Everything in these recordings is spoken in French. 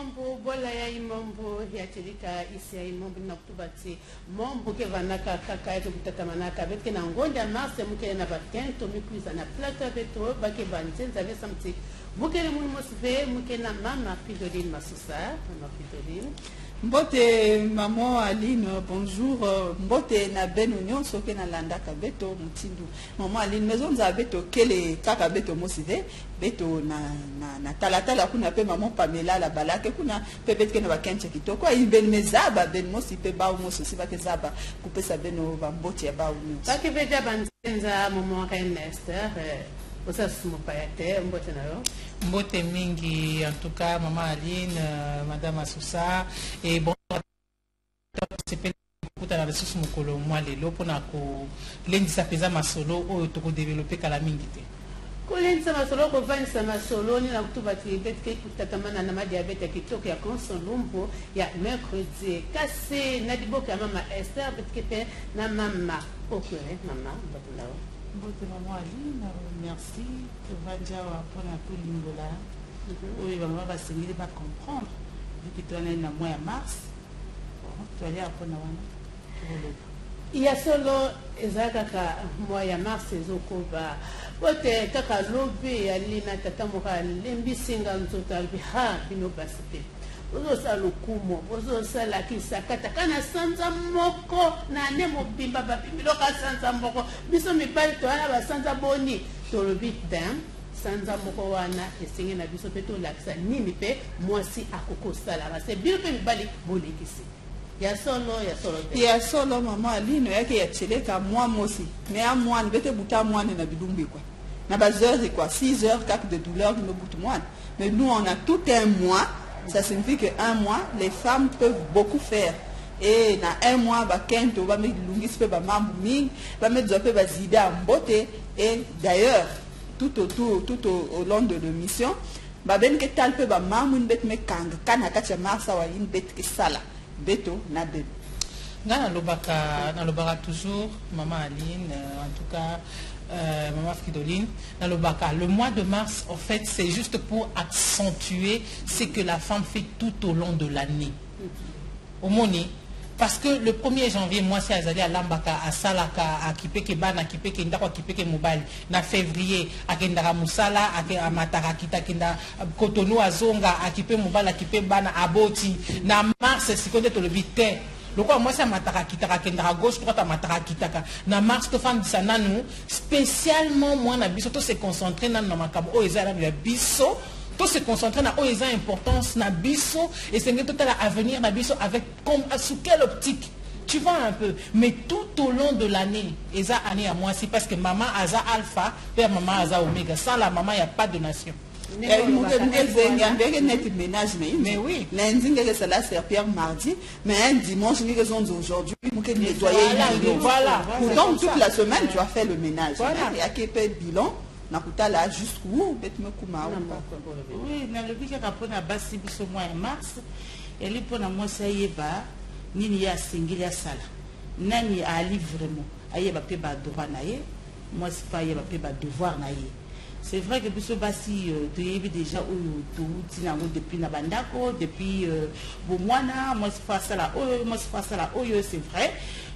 mambo bola ya imambo ya chilika isi ya imambo na kutubati mambo ke vanaka kaka yetu kutatamanaka betke na ngonda marse muke na bakento mikuiza na plata beto bake banzenza vesa mti muke mu mosive muke na mama Fridolin Masusa mama Fridolin Mbote maman Aline, bonjour. Mbote na ben union soke na landa ka beto mutindu. Maman Aline, maison za beto kele kaka beto mosive beto na talatala kuna pe maman Pamela la balake kuna pe betke na bakenche kitoko ai ben mezaba ben mosi pe ba mosi si bake zaba kupesa beno ba mbote ya ba union. Bake beja banzenza maman Esther osa sumo payate mbote na yo. Mbote mingi, en tout cas, maman Aline, madame Asusa, et bon, c'est pas le la ressource mokolo moi les lopo na ko lendi sa pesa masolo o to ko développer kala mingi te. Ko lendi sa masolo ko vani sa masolo ni na kutuba ti betke kutatamana na madiabete kitoko ya konsolumbo ya mercredi kase na diboka mama Esther betke pe na mama okure mama batulao. Mbote maman Aline, merci. Vanja pour la tout lingola. Oui, maman va se va comprendre. Vu que tu es dans le mois de mars, tu vas aller apprendre à il y a solo ezaka mois de mars ezokoba. Bote kaka lobe alina tatamuka lembisinga nzota biha bino basipe. Ozo sa lokumo, ozo sa la kisakata kana sanza moko na ne mobimba babimilo ka sanza moko. Biso mibali to ana ba sanza boni to le bitin sanza moko wana esinge na biso peto lakisa nini pe mwasi akoko sala ba se bilo pe mibali bolekisi. Ya solo maman Aline yake ya cheleka moi mosi. Mais à moi bete buta moi na bidumbi quoi. Na ba heures et quoi 6 heures cap de douleur no butu moi. Mais nous on a tout un mois. Ça signifie qu'un mois, les femmes peuvent beaucoup faire. Et dans un mois, on va mettre des et d'ailleurs, tout au long de l'émission, on va mettre toujours, maman Aline, en tout cas, maman Fridolin, le mois de mars, en fait, c'est juste pour accentuer ce que la femme fait tout au long de l'année. Au moni, parce que le 1er janvier, moi, c'est à Lambaka, à Salaka, à Kipeke Bana, Kipeke Ndako, Kipeke Mobile, na février, à Kendara Moussala, à Matarakita, Kenda Cotonou, à Zonga, à Kipe Mobile, à Kipe Bana, à Boti, na mars, c'est qu'on est le 8. Donc moi c'est Matarakitaka kendra gauche droite à Matarakitaka na mars to femme disananou spécialement moi na biso to se concentrer na makabo o ezala na biso to se concentrer na o eza importance na biso et c'est tout à l'avenir na biso avec comme sous quelle optique tu vois un peu mais tout au long de l'année eza année à moi c'est parce que maman aza alpha et maman aza oméga sans la maman il y a pas de nation. Mais oui, lundi, c'est là, c'est Pierre mardi, mais un dimanche, nous sommes aujourd'hui, nous sommes nettoyer. Voilà. Donc, toute la semaine, tu as fait le ménage. Il y a qui peut être bilan. Nakuta là jusqu'où oui, dans le week-end après na basi biso mois de mars, elle est pour moi ça y va, nini ya singili ya sala. Nani a ali vraiment, aye ba pe ba droit na ye, moi c'est pas aye ba pe ba devoir na ye. C'est vrai que biso basi tu y déjà où tu depuis na bandako, depuis Bomwana, moi c'est pas ça là, moi c'est pas ça là, c'est vrai.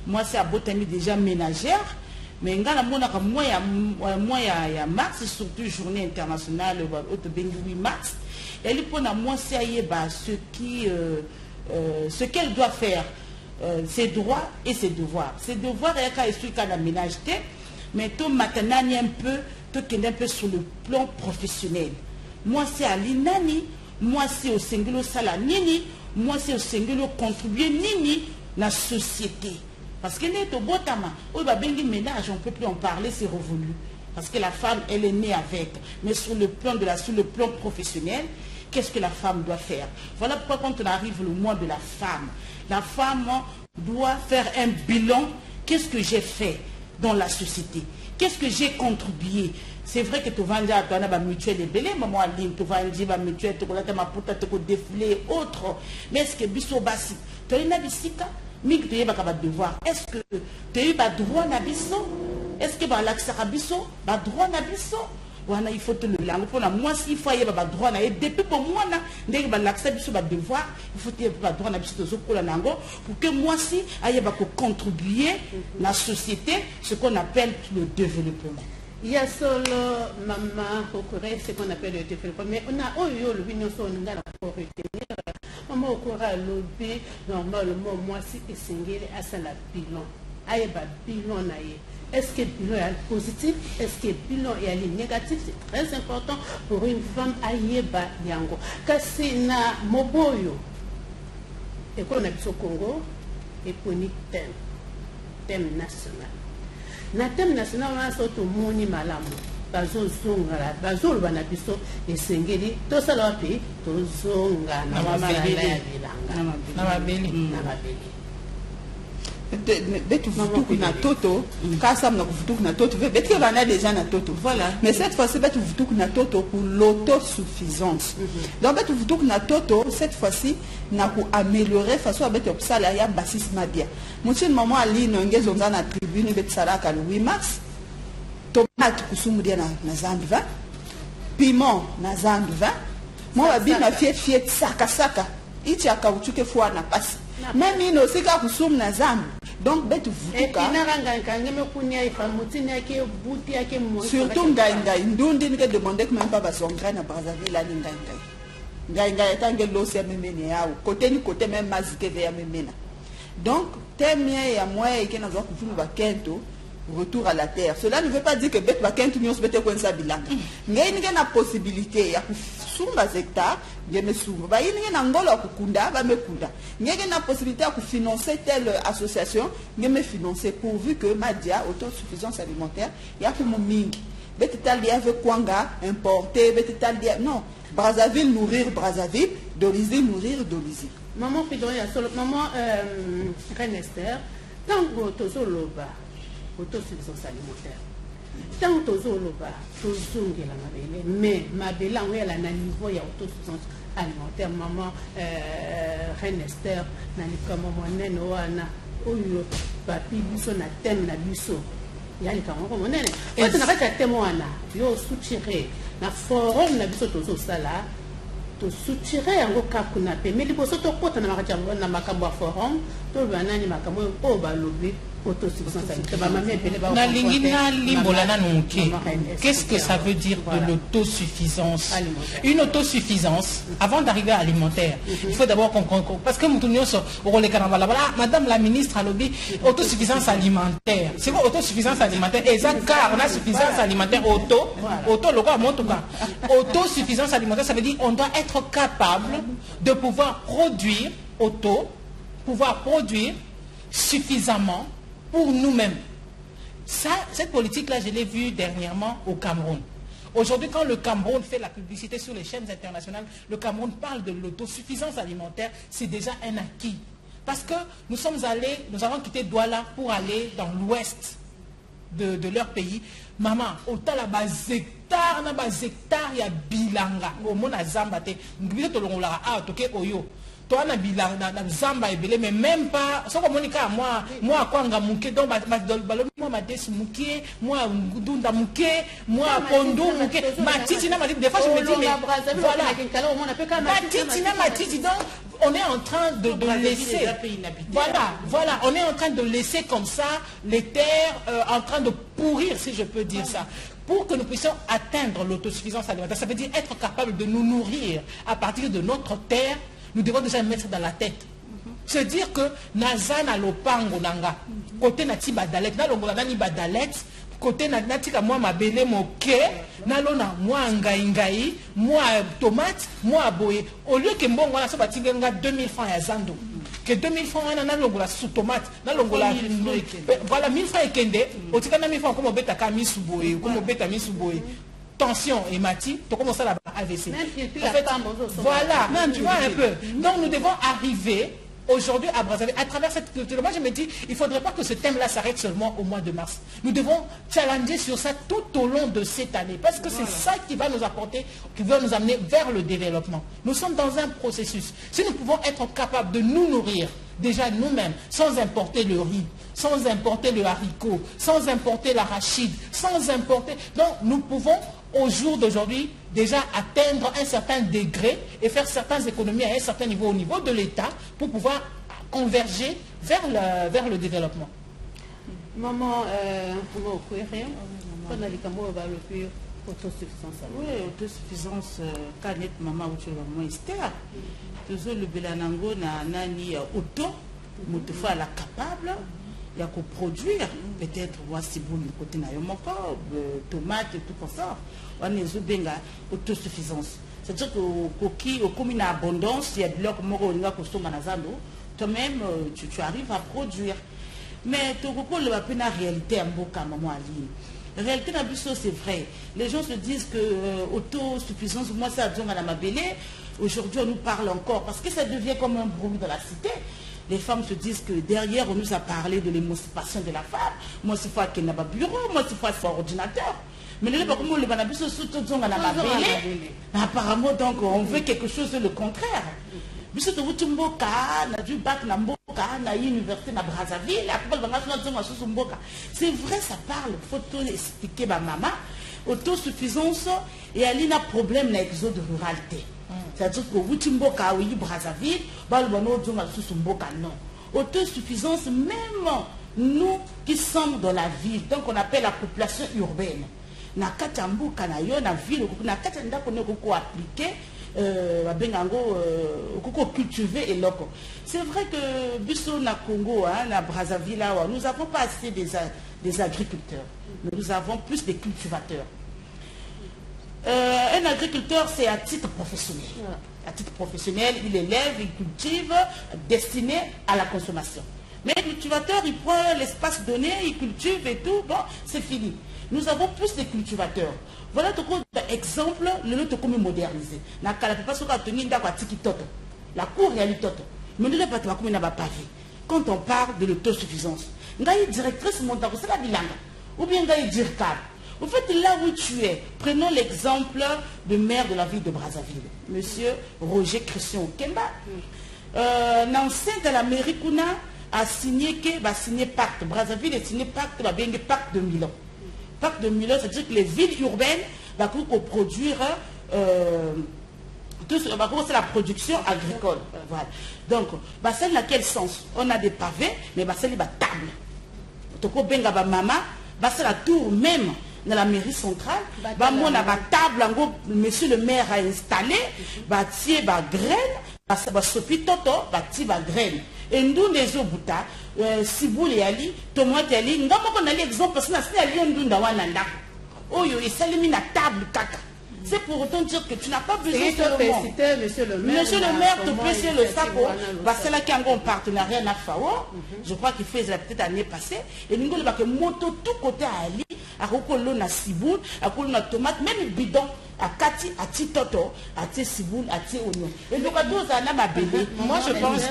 Moi c'est à Botami déjà ménagère. Mais ngala mona ka mois ya mars surtout journée internationale au 8 mars elle pour na moi c'est ayeba ce qu'elle doit faire ses droits et ses devoirs. Ses devoirs et ka esui ka na ménage mais tout maintenant un peu tout un peu sur le plan professionnel. Moi c'est à l'inani, moi c'est au singulo sala nini, moi c'est au singulo contribuer nini la société. Parce que n'est au botama, au babengi ménage, on ne peut plus en parler, c'est revolu. Parce que la femme, elle est née avec. Mais sur le plan professionnel, qu'est-ce que la femme doit faire? Voilà pourquoi quand on arrive le mois de la femme doit faire un bilan. Qu'est-ce que j'ai fait dans la société? Qu'est-ce que j'ai contribué? C'est vrai que tu vas dire tu as mutuelle et belé, maman Aline, tu vas dire mutuelle, tu vas puta, tu vas défiler autre. Mais est-ce que biso basi, tu as une abisika? Est-ce que tu as eu droit à biso? Est-ce que l'accès à biso, droit à biso? wana il faut te le langue pour la moi si faut y ba droit na depuis pour moi na ndenge ba l'accès biso ba devoir il faut te ba droit na biso to ko la nango pour que moi si aye ba ko contribuer la société ce qu'on appelle le développement. Il y a solo maman au Corée ce qu'on appelle le développement mais on a eu le vignon son ngala pour retenir maman au Corée lobby normalement moi si esengeli asa la bilan aye ba bilan na ye. Est-ce que le bilan est positif? Est-ce que le bilan est négatif? C'est très important pour une femme à Yeba Yango. Kasi na Moboyo, et qu'on a au Congo, et pour une thème national. Na thème national, on a sorti au Moni Malamu. Bazo Zongara, Bazo Banabiso, et Sengeli, tout ça là, puis tout Zonga, Namabeli. Betu vutuku na toto kasa mna vutuku na toto betu bana déjà na toto voilà mais cette fois-ci betu vutuku na toto pour l'autosuffisance donc betu vutuku na toto cette fois-ci na pour améliorer façon betu obsala ya basis madia mutin maman ali no ngezo na tribune betu saraka le 8 mars tomate kusumu dia na zambi 20 piment na zambi 20 moi babi ma fiet saka ichi akauchuke fwa na pasi même il aussi ka kusum na zambi donc betu vutuka surtout ngai ndundi ni ke demander que même pas basongra na Brazzaville la ngai etange losi ya memene yao côté ni côté même mazike ve ya memena donc temie ya moi et que na zo kufunu ba kento retour à la terre. Cela ne veut pas dire que bet ba kento nyos bete kwenza bilanga ngai ni na possibilité ya kusumba hectare ngeme sumba ba yini na ngolo kukunda ba mekunda ngeke na possibilité ya financer telle association ngeme financer pourvu que madia autosuffisance alimentaire ya kumu mingi bete tali avec kwanga importer bete tali non Brazzaville nourrir Brazzaville Dolisie nourrir Dolisie maman Fidori ya solo maman Renester tango tozoloba autosuffisance alimentaire tant tozoloba tozongela mabele mais mabela ngela na niveau ya autosuffisance alimentaire maman Renester na likamo monene wana oyo papi biso na thème na biso ya likamo monene oto na kata thème wana yo soutirer na forum na biso tozosala to soutirer yango kakuna pe mais liboso to kota na makambo ya forum to banani makambo o balobi. Qu'est-ce que ça veut dire de l'autosuffisance? Une autosuffisance, avant d'arriver à l'alimentaire, il faut d'abord qu'on... Parce que Madame la ministre a lobby autosuffisance alimentaire. C'est quoi autosuffisance alimentaire? Exact, car on a suffisance alimentaire autosuffisance alimentaire, ça veut dire qu'on doit être capable de pouvoir produire suffisamment pour nous-mêmes. Ça, cette politique-là, je l'ai vue dernièrement au Cameroun. Aujourd'hui, quand le Cameroun fait la publicité sur les chaînes internationales, le Cameroun parle de l'autosuffisance alimentaire, c'est déjà un acquis. Parce que nous avons quitté Douala pour aller dans l'ouest de leur pays. Maman, autant la base hectare, il y a bilanga. Au monde à Zambate, oyo. Toi na bilanga na zamba ebele mais même pas soko monika moi kwanga muke donc moi ma desi muke moi ndunda muke moi pondo muke matiti na matiti des fois je me dis mais voilà matiti na matiti donc on est en train de laisser voilà on est en train de laisser comme ça les terres en train de pourrir si je peux dire ça. Pour que nous puissions atteindre l'autosuffisance alimentaire, ça veut dire être capable de nous nourrir à partir de notre terre. Nous devons déjà mettre dans la tête. Se dire que Nazana lopango nanga, côté nati badalet, na longola nani badalet, côté natika moi mabele moke, na lona moi ngai, moi tomate, moi boye. Au lieu que mbongo na so batinga 2000 francs ya zando. Que 2000 francs na longola sous tomate, na longola voilà 1000 francs ekende, otika na 1000 francs comme beta kamisu boye, comme beta misu boye. Tension et mati, tu commences à la AVC. En fait, voilà, tu vois un peu. Donc nous devons arriver aujourd'hui à Brazzaville, à travers cette culture. Moi je me dis, il ne faudrait pas que ce thème-là s'arrête seulement au mois de mars. Nous devons challenger sur ça tout au long de cette année. Parce que c'est ça qui va nous apporter, qui va nous amener vers le développement. Nous sommes dans un processus. Si nous pouvons être capables de nous nourrir déjà nous-mêmes, sans importer le riz, sans importer le haricot, sans importer l'arachide, sans importer... Donc nous pouvons au jour d'aujourd'hui déjà atteindre un certain degré et faire certaines économies à un certain niveau au niveau de l'État pour pouvoir converger vers le développement. Maman, on a les cameaux le autosuffisance. Oui, autosuffisance, quand maman ou tu le maman Esther, toujours le belanango na nani auto, moutoufa la capable, il y a qu'au produire, peut-être voici bon le côté na yomoko, tomate et tout comme ça, on est benga autosuffisance. C'est-à-dire que comme une abondance, il y a de l'or moro on a consommé nazando, toi-même tu arrives à produire. Mais tu vois la réalité en boca maman Aline. La réalité dans le c'est vrai. Les gens se disent que autosuffisance, moi ça a à la mabélé. Aujourd'hui on nous parle encore parce que ça devient comme un bruit dans la cité. Les femmes se disent que derrière on nous a parlé de l'émancipation de la femme. Moi c'est fois qu'elle n'a pas bureau, moi c'est fois qu'il ordinateur. Mais le pas comment le banabiso surtout à la mabélé. Apparemment donc on veut quelque chose de le contraire. Biso to Mboka, na du bac na Mboka, na université na Brazzaville, c'est vrai, ça parle, faut tout expliquer ma maman, autosuffisance et il y a un problème na exode ruralité. C'est-à-dire que Mboka ou Brazzaville, non. Autosuffisance, même nous qui sommes dans la ville, donc on appelle la population urbaine. Na Katambuka na yo na ville, na Katanda qu'on a appliqué. Cultiver et local. C'est vrai que Bissau na Congo, na Brazzaville, nous n'avons pas assez des agriculteurs. Nous avons plus des cultivateurs. Un agriculteur, c'est à titre professionnel. À titre professionnel, il élève, il cultive, destiné à la consommation. Mais le cultivateur, il prend l'espace donné, il cultive et tout, bon, c'est fini. Nous avons plus de cultivateurs. Voilà un exemple, le lot comme modernisé. La cour réalité. Mais nous ne pas comme une pavé. Quand on parle de l'autosuffisance, ngaï directrice monta c'est la bilanga ou bien ngaï dire cadre. En fait, là où tu es, prenons l'exemple du maire de la ville de Brazzaville, monsieur Roger Christian Kemba. L'ancien de la mairie Kuna a signé que va signer pacte. Brazzaville a signé pacte, va bien pacte de Milan. Pacte de Milan, c'est-à-dire que les villes urbaines vont produire c'est la production agricole. Voilà. Donc, c'est dans quel sens? On a des pavés, mais c'est la table. Toko benga ba mama, c'est la tour même dans la mairie centrale. On a la table, monsieur le maire a installé, tie ba graine, ba sopi toto, tie ba graine. Et nous les obuta, Siboul et Ali, tomate et Ali, nous avons un exemple parce que nous avons un ndunda. Oh yo, et ça élimine la table caca. C'est pour autant dire que tu n'as pas besoin de monsieur le maire te peut sur le sac. C'est là qu'il y a un partenariat avec FAO. Je crois qu'il faisait peut-être l'année passée. Et nous avons que moto tout côté à Ali, à Rokolo na Siboul, à Rokolo na tomate, même bidon. À Kati, à Titoto, à Tessiboul, à Oignon. Et donc, à 12 ans, ma bébé. Moi,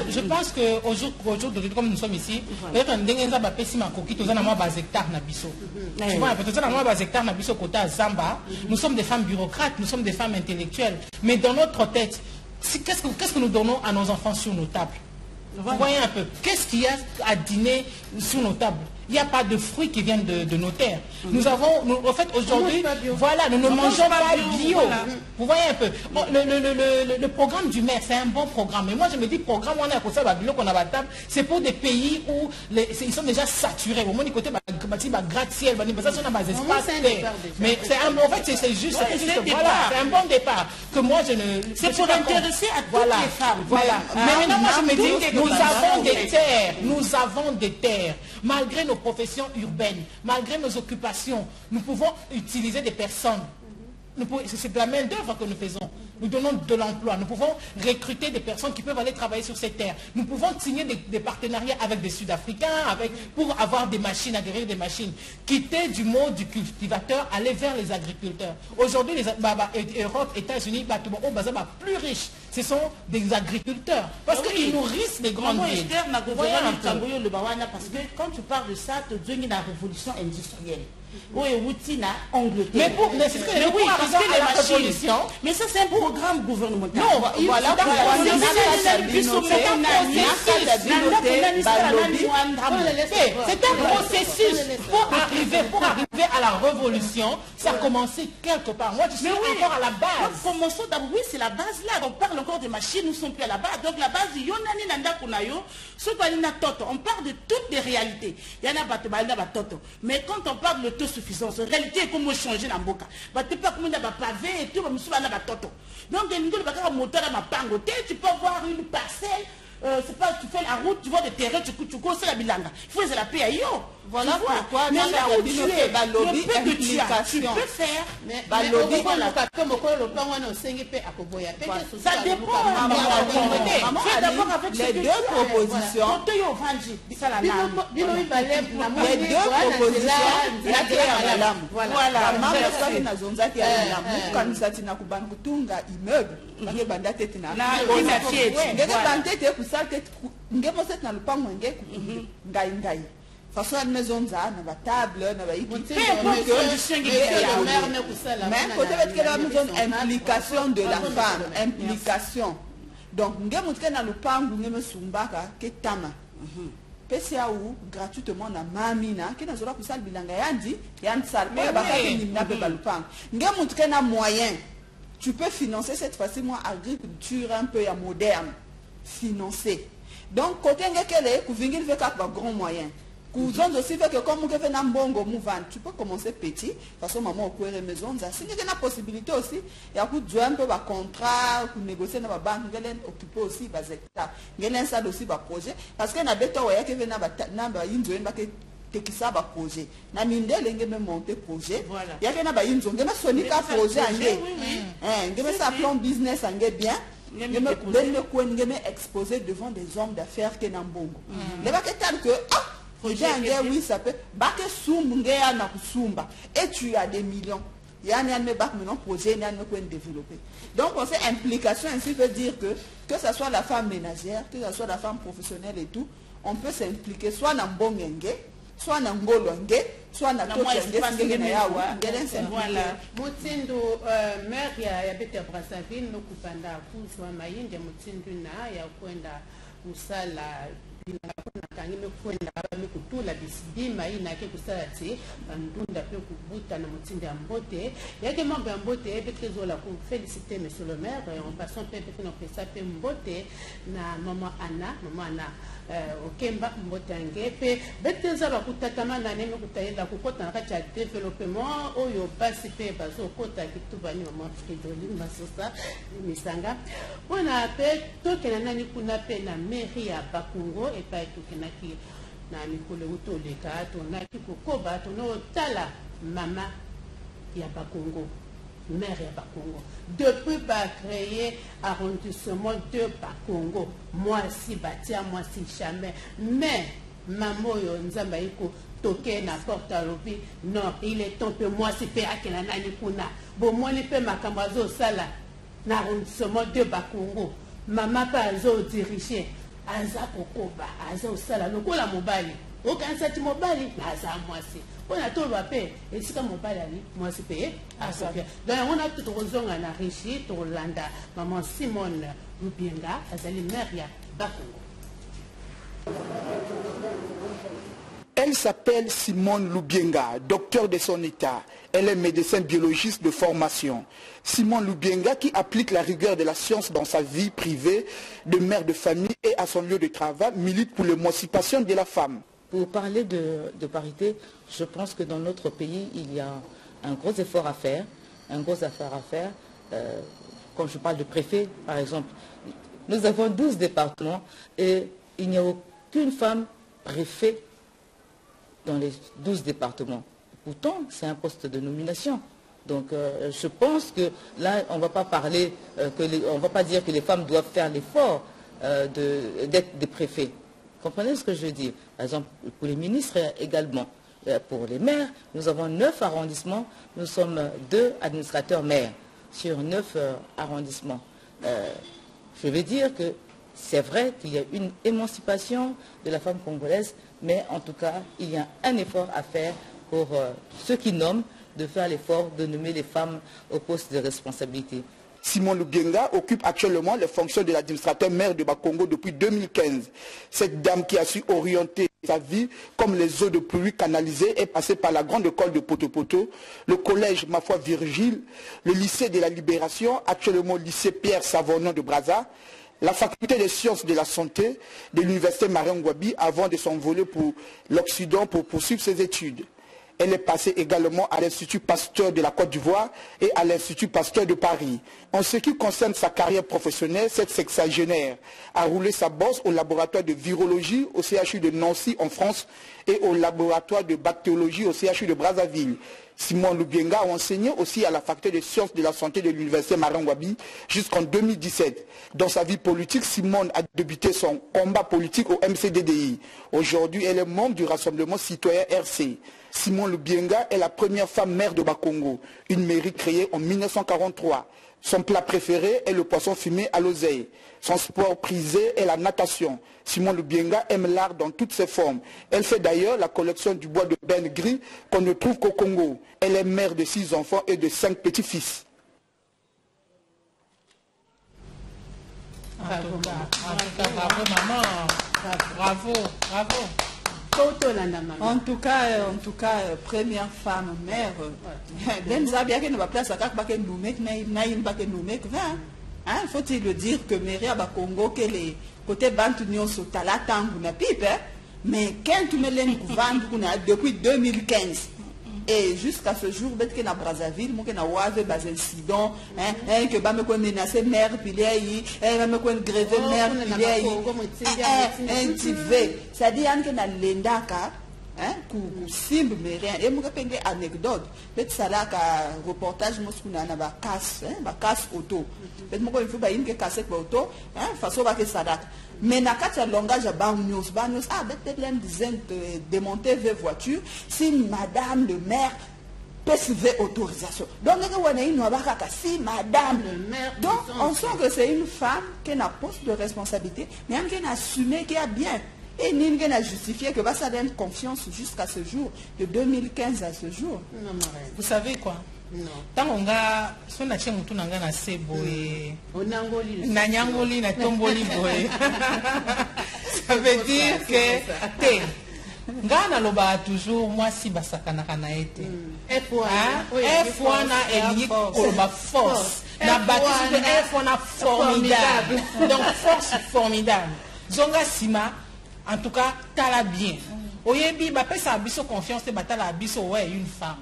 je pense qu'au jour d'aujourd'hui, comme nous sommes ici, peut-être un dingue, ça va passer ma coquille, tout ça, n'a pas hectares na biso. Tu vois, peut-être ça, n'a pas hectares na biso, côté à Zamba. Nous sommes des femmes bureaucrates, nous sommes des femmes intellectuelles. Mais dans notre tête, qu'est-ce que nous donnons à nos enfants sur nos tables? Vous voyez un peu, qu'est-ce qu'il y a à dîner sur nos tables? Il n'y a pas de fruits qui viennent de nos terres. Nous avons, en fait, aujourd'hui, voilà, nous ne mangeons pas bio. Voilà. Vous voyez un peu. Bon, le programme du maire, c'est un bon programme. Mais moi, je me dis, programme, on a pour ça, qu'on a la table, c'est pour des pays où ils sont déjà saturés. Au moins, du côté, gratte-ciel, ça, on a des espaces. Mais en fait, c'est juste, voilà, c'est un bon départ. Que moi, je ne. C'est pour intéresser à toutes les femmes. Voilà. Mais maintenant, moi, je me dis, nous avons des terres. Nous avons des terres. Malgré nos professions urbaines, malgré nos occupations, nous pouvons utiliser des personnes. C'est de la main d'œuvre que nous faisons. Nous donnons de l'emploi. Nous pouvons recruter des personnes qui peuvent aller travailler sur ces terres. Nous pouvons signer des partenariats avec des Sud-Africains pour avoir des machines, acquérir des machines. Quitter du mode du cultivateur, aller vers les agriculteurs. Aujourd'hui, Europe, États-Unis, plus riches, ce sont des agriculteurs. Parce qu'ils nourrissent les grandes villes. Parce que quand tu parles de ça, tu as une révolution industrielle. Oui, Woutina, Angleterre. Mais pour, mais oui, parce que les machines. Mais ça, c'est un programme gouvernemental. Non, voilà pourquoi c'est un processus pour arriver à la révolution. Ça a commencé quelque part. Moi, je suis encore à la base. Commençons d'abord, oui, c'est la base là. On parle encore des machines, nous ne sommes plus à la base. Donc la base, on parle de toutes les réalités. Il y en a pas toto. Mais quand on parle de l'autosuffisance, en réalité, comment changer la boca. Tu peux comme pavé et tout, donc tu peux avoir une parcelle. C'est pas tu fais la route, tu vois des terrains, tu c'est la bilanga. Il faut la paix ailleurs. Voilà pourquoi mais là où tu es, tu peux faire. Mais ça dépend. Les deux propositions. façon à maison na ba table na ba implication de la femme, implication. Donc ngemuke na lupangu ngeme sumbaka ke tama. Pesa ou gratuitement na mamina ki na zola kusala bilanga yandi sal ba ba ni na be balupangu. Ngemuke na moyen. Tu peux financer cette fois-ci moi agriculture un peu ya moderne financer. Donc côté ngekele kuvingili ve ka ba grand moyen. Cousons aussi fait que comme vous faites un bon mouvement, tu peux commencer petit, parce que maman au maison, si il y a une possibilité aussi, il y a un peu de contrat, pour négocier dans la banque, il y a occuper aussi des hectares, il y a ça aussi des projets, parce que na beto ouais que vena na inzo na que tekisa ba projet, na minde lenge me monter projet, il y a na inzo, ngema sonika projet angé, ngema ça plan business angé bien. Ngema exposer devant des hommes d'affaires qui n'ont bongo. Les baquettes que oui, ça peut. Et tu as des millions. Il y a un projet, il y a un développer. Donc, on sait implication ainsi veut dire que ce soit la femme ménagère, que ce soit la femme professionnelle et tout, on peut s'impliquer soit dans Bongenge, soit dans Ngolonge, soit dans Totenge, voilà. Mutindo, mère, il y a Bete Brazzaville, nous coupons à Kouzwa Maïn, de Mutindo na, il y a Kwenda Usala. La bisidima inake kusala ti bandunda pe kubuta na mutindi ya mbote yake mambo ya mbote bekezola ku féliciter monsieur le maire en passant pe na pesa pe mbote na mama Anna okemba mbote angepe bekezola kutatama na neme kutayenda kukota na kati ya développement oyo basi pe bazo kota kitubani mama Fridolin Masosa misanga wana pe tokena nani kuna pe na mairie ya Bakongo et pas tout qui na mikolo utoleka tonaki kokoba tonotala mama ya Bakongo mère ya Bakongo depuis ba créer arrondissement de Bakongo moi si batia moi si jamais mais maman yo nzamba iko toke na porte à lobby non il est temps que moi si pe akena nani kuna bo moi ni pe makambazo sala na arrondissement de Bakongo mama pa zo diriger aza kokoba aza osala lokola mobali okansati mobali aza mwasi mpona tolwa mpe esika mobali ali mwasi mpe asapia donc yango na tokozonga na richi tokolanda maman Simone Lubienga azali mare ya Bakongo. Elle s'appelle Simone Lubienga, docteur de son état. Elle est médecin biologiste de formation. Simone Lubienga, qui applique la rigueur de la science dans sa vie privée de mère de famille et à son lieu de travail, milite pour l'émancipation de la femme. Pour parler de parité, je pense que dans notre pays, il y a un gros effort à faire. Quand je parle de préfet, par exemple, nous avons 12 départements et il n'y a aucune femme préfet dans les 12 départements. Pourtant, c'est un poste de nomination. Donc, je pense que là, on ne va pas parler, on ne va pas dire que les femmes doivent faire l'effort d'être des préfets. Comprenez ce que je veux dire? Par exemple, pour les ministres également. Pour les maires, nous avons 9 arrondissements. Nous sommes 2 administrateurs maires sur 9 arrondissements. Je veux dire que c'est vrai qu'il y a une émancipation de la femme congolaise, mais en tout cas, il y a un effort à faire pour ceux qui nomment de faire l'effort de nommer les femmes au poste de responsabilité. Simone Lubienga occupe actuellement les fonctions de l'administrateur maire de Bakongo depuis 2015. Cette dame qui a su orienter sa vie comme les eaux de pluie canalisées est passée par la grande école de Poto-Poto, le collège Ma Foi Virgile, le lycée de la Libération, actuellement lycée Pierre Savonnon de Brazza, la faculté des sciences de la santé de l'université Marangwabi avant de s'envoler pour l'Occident pour poursuivre ses études. Elle est passée également à l'Institut Pasteur de la Côte d'Ivoire et à l'Institut Pasteur de Paris. En ce qui concerne sa carrière professionnelle, cette sexagénaire a roulé sa bosse au laboratoire de virologie au CHU de Nancy en France et au laboratoire de bactériologie au CHU de Brazzaville. Simone Lubienga a enseigné aussi à la faculté des sciences de la santé de l'université Marangwabi jusqu'en 2017. Dans sa vie politique, Simone a débuté son combat politique au MCDDI. Aujourd'hui, elle est membre du Rassemblement citoyen RC. Simone Lubienga est la première femme maire de Bakongo, une mairie créée en 1943. Son plat préféré est le poisson fumé à l'oseille. Son sport prisé est la natation. Simone Lubienga aime l'art dans toutes ses formes. Elle fait d'ailleurs la collection du bois de benne gris qu'on ne trouve qu'au Congo. Elle est mère de 6 enfants et de 5 petits-fils. En tout cas, bravo maman. Bravo, bravo. En tout cas, première femme mère. Faut-il le dire que Mairie à Bakongo, que les côtés Bantunion sont à la tangue na pipe, mais quand tu me l'aimes depuis 2015. Et jusqu'à ce jour, peut-être que dans Brazzaville, moi, que na ouave bas incident, que bah me qu'on menacer mère pilei, me qu'on gréver mère pilei, ça dit que na lendaka, simple mais rien. Et moi, j'ai une anecdote. Peut-être ça là qu'un reportage, moi, qu'on a na casse auto. Peut-être moi, il faut pas une casse auto, façon va que ça date. Mais na katia langage à news, peut-être l'un disait démonter vos voitures si madame le maire peut suivre autorisation. Donc, si madame le maire. Donc, on sent que c'est une femme qui a un poste de responsabilité, mais qui a assumé qu'il y a bien. Et Ningue a justifié que ça donne confiance jusqu'à ce jour, de 2015 à ce jour. Vous savez quoi? Tant on a son acheté mouton nanga na sebo et na nyangoli na tomboli boy. Ça veut dire que te ngana loba toujours moi si basakana kana ete. F1 na eli koloba force. Na baptiste F1 na formidable. Donc force formidable. Zonga sima en tout cas tala bien. Oyebi ba pesa abiso confiance te batala abiso ouais une femme.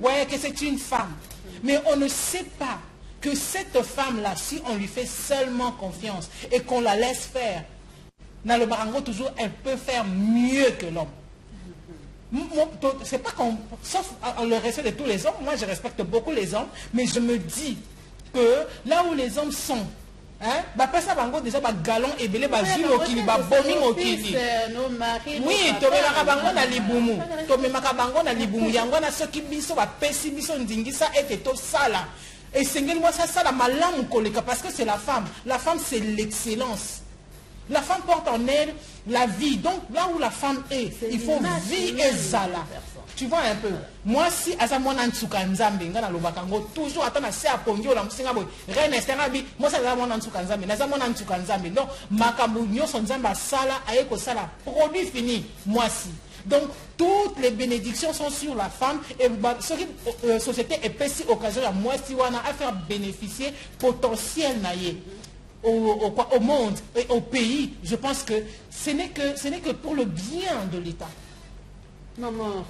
Ouais, que c'est une femme. Mais on ne sait pas que cette femme-là, si on lui fait seulement confiance et qu'on la laisse faire, dans le barango toujours, elle peut faire mieux que l'homme. C'est pas qu'on, sauf le respect de tous les hommes, moi je respecte beaucoup les hommes, mais je me dis que là où les hommes sont, bah pas ça bango déjà bah galon et belé bah ville au kili bah bombing au kili. Oui, tome makabango na libumu, tome makabango na libumu yango na soki biso ba pesi biso ndingisa et to sala. Et sengel moi ça la malamu koleka parce que c'est la femme. La femme c'est l'excellence. La femme porte en elle la vie. Donc là où la femme est, il faut vie et zala. Tu vois un peu. Moi si azamona ntsuka nzambe ngana lobakango toujours attends na se apongi ola musinga boy. Reine Esterabi, moi ça azamona ntsuka nzambe, nazamona ntsuka nzambe. Non, makambu nyoso nzamba sala ayeko sala produit fini moi si. Donc toutes les bénédictions sont sur la femme et la société est pessi occasion à moi si wana à faire bénéficier potentiel naie. Au monde et au pays, je pense que ce n'est que pour le bien de l'État. Maman,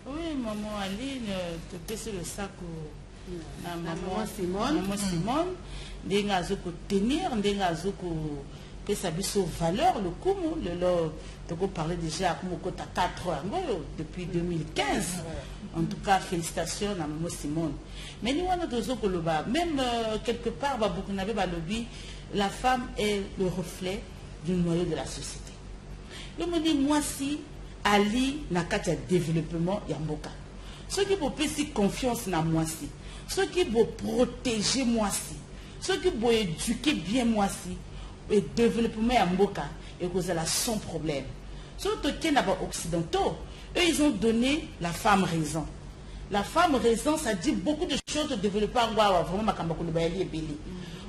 oui, maman Aline, tu peux sur le sac maman Simone. Maman Simone, des gazos pour tenir, des gazos pour que ça puisse valeur le coup, tu peux parler déjà à 4 ans depuis 2015. En tout cas, félicitations à maman Simone. Mais nous avons même quelque part, la femme est le reflet du noyau de la société. Je me dis, moi si Ali n'a qu'à développement Yamboka. Ceux qui vont payer confiance dans moi si, ceux qui vont protéger moi si, ceux qui vont éduquer bien moi si, et développement Yamboka, et que c'est là sans problème. Ceux qui sont occidentaux, Eux, ils ont donné la femme raison. La femme raison, ça dit beaucoup de choses de développer en Guawa. Vraiment, ma kamba kulubayali et belé.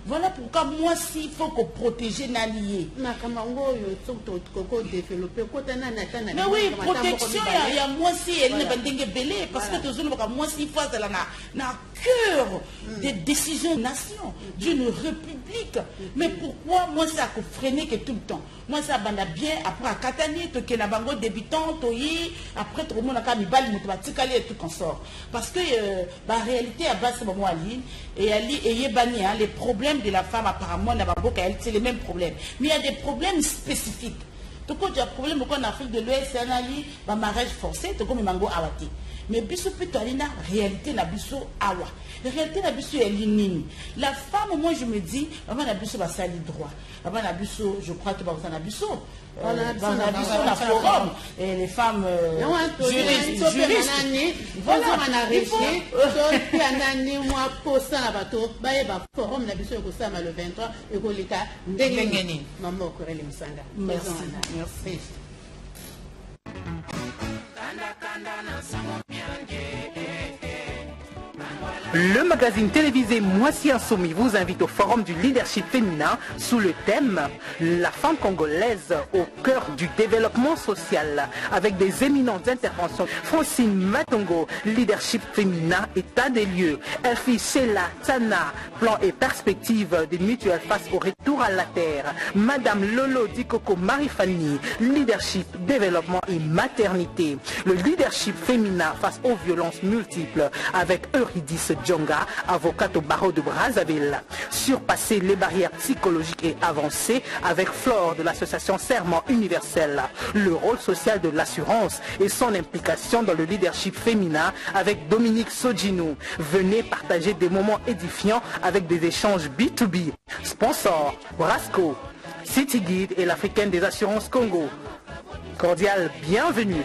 Voilà pourquoi moi, s'il faut que protéger l'allié. Mais oui, protection, il y a moi si elle n'est pas belé parce que tout le monde moi si face à la cœur des décisions de nation, d'une république. Mais pourquoi moi ça a freiné que tout le temps? Moi ça banda bien après à Katani, to que la bango débutant, après tout le monde a quand bali motomatikali et tout consort. Parce que la réalité à base c'est moi Ali et Ali et Yebani les problèmes de la femme apparemment c'est les mêmes problèmes. Mais il y a des problèmes spécifiques. Donc il y a des problèmes en Afrique de l'Ouest, c'est un mariage forcé, c'est comme mango awati. Mais biso plutôt la réalité na biso awa. La réalité na biso est l'inini. La femme, moi je me dis, avant na biso va sali droit. Avant na biso, je crois que va na biso. La forum et les femmes juristes. Voilà, forum na biso ekosama le 23 ekoleka ndenge maman okorele misanga. Merci. Le magazine télévisé Moissi Insoumis vous invite au forum du leadership féminin sous le thème « La femme congolaise au cœur du développement social » avec des éminentes interventions. Francine Matongo, leadership féminin, état des lieux. Elfi Sheila Tana, plan et perspective des mutuelles face au retour à la terre. Madame Lolo Dikoko Marie-Fanny, leadership, développement et maternité. Le leadership féminin face aux violences multiples avec Eurydice Djonga, avocate au barreau de Brazzaville. Surpasser les barrières psychologiques et avancer avec Flore de l'association Serment Universel. Le rôle social de l'assurance et son implication dans le leadership féminin avec Dominique Sodjinou. Venez partager des moments édifiants avec des échanges B2B. Sponsor, Brasco, City Guide et l'Africaine des assurances Congo. Cordial bienvenue.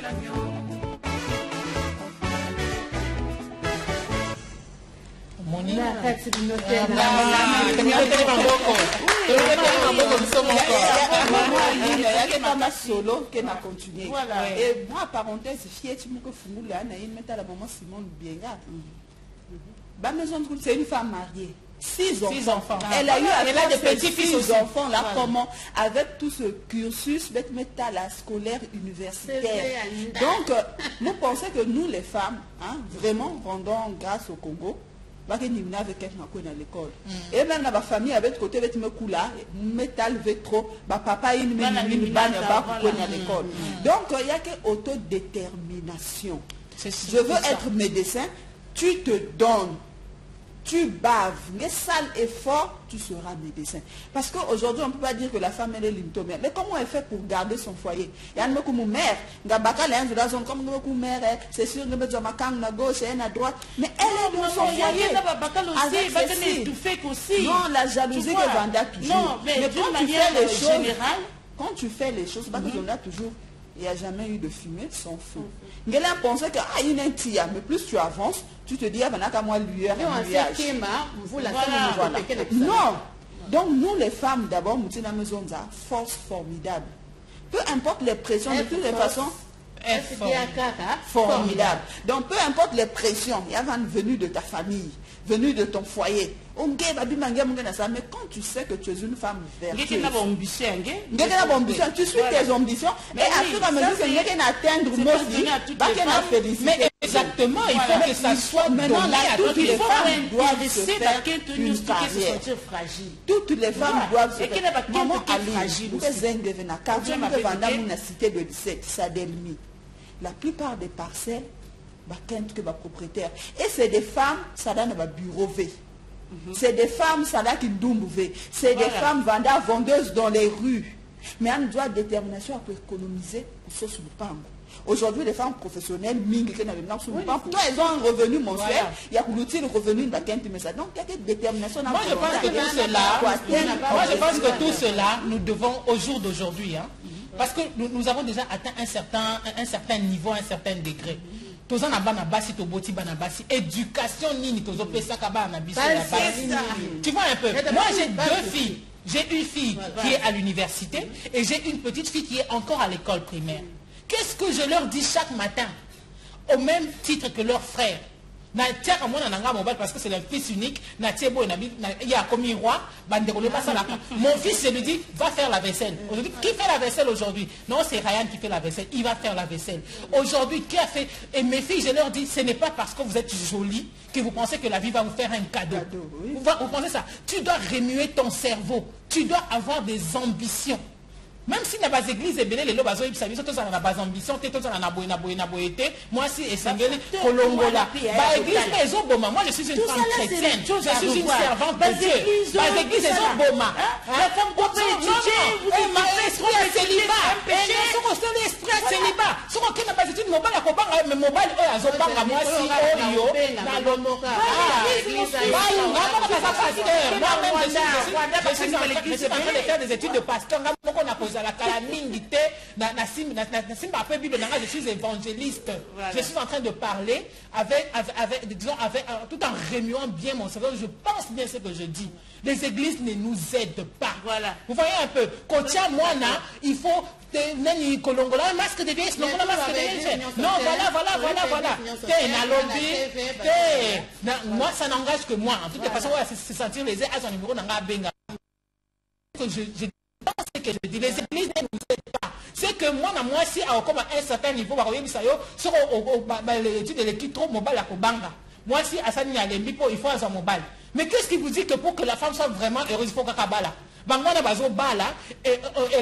Solo qui n'a continué. Et moi, parenthèse, la maman Simone Lubienga. C'est une femme mariée. 6 enfants. Elle a eu des petits-fils enfants là, comment, avec tout ce cursus, la scolaire universitaire. Donc, nous pensons que nous, les femmes, vraiment, rendons grâce au Congo. Avec l'école. Et même dans ma famille, avec côté de me coula, métal trop, papa il me à l'école. Donc il n'y a que autodétermination. Je veux être médecin, tu te donnes. Tu baves, mais sale effort, tu seras médecin. Parce qu'aujourd'hui, on ne peut pas dire que la femme elle est limtomère. Mais comment elle fait pour garder son foyer? Il y a une mère, c'est sûr que c'est à droite, mais elle est dans son foyer. Non, la jalousie que Vanda toujours. Non, mais quand tu fais les choses, générale, quand tu fais les choses, toujours. Il n'y a jamais eu de fumée sans feu. Elle a pensé que il y a un tia, mais plus tu avances, tu te dis, moi lueur, non. Donc nous les femmes, d'abord, nous avons besoin de force formidable. Peu importe les pressions, de toutes les façons, formidable. Donc peu importe les pressions, il y a venue de ta famille, venue de ton foyer. Mais quand tu sais que tu es une femme vertueuse, tu suis tes ambitions, et après quand tu veux atteindre mais exactement, il faut que ça soit maintenant là, toutes les femmes doivent se faire une carrière. Toutes les femmes doivent se faire. Maman Ali, cité de 17, ça d'ennemi. La plupart des parcelles, propriétaires. Et c'est des femmes, ça donne un bureau V. C'est des femmes, ça donne qui doumbouvé. C'est des femmes vendeuses dans les rues. Mais on doit détermination pour économiser sur le pango. Aujourd'hui, les femmes professionnelles, pourtant elles ont un revenu mensuel, il y a l'outil de revenu de la quinte, mais ça. Donc il y a une détermination. Moi je pense que tout cela, nous devons au jour d'aujourd'hui, parce que nous avons déjà atteint un certain niveau, un certain degré. Éducation nini tu vois un peu. Moi j'ai 2 filles. J'ai une fille qui est à l'université et j'ai une petite fille qui est encore à l'école primaire. Qu'est-ce que je leur dis chaque matin? Au même titre que leurs frères. Parce que c'est le fils unique, il y a commis roi, mon fils, je lui dis, va faire la vaisselle. Aujourd'hui, qui fait la vaisselle aujourd'hui? Non, c'est Ryan qui fait la vaisselle, il va faire la vaisselle. Aujourd'hui, qui a fait? Et mes filles, je leur dis, ce n'est pas parce que vous êtes jolies que vous pensez que la vie va vous faire un cadeau. Oui. Vous pensez ça? Tu dois remuer ton cerveau, tu dois avoir des ambitions. Même si dans les églises, les gens ont des ambitions, moi si et Kolongola. Moi je suis une femme chrétienne, je suis une servante de Dieu. Les églises, ils ont boma. La femme peut étudier, vous êtes célibat. L'esprit célibat. Si on n'a pas d'études, mon bal, mais mon bal, moi si je suis en train de faire des études de pasteur. Je suis évangéliste. Je suis en train de parler tout en remuant bien mon cerveau. Je pense bien ce que je dis. Les églises ne nous aident pas. Voilà. Vous voyez un peu. Kotia Moana, il faut Kolongola, masque de vieille, non, voilà. Moi, ça n'engage que moi. En tout cas, parce que c'est sentir les ailes à son numéro n'anga benga. Je pense que je dis, les églises ne nous aident pas. C'est que moi, si à un certain niveau, sur l'étude de l'équipe trop mobile à Kobanga. Moi, si à Sani Alembipo, il faut un mobile. Mais qu'est-ce qui vous dit que pour que la femme soit vraiment heureuse, il faut qu'elle bala? Elle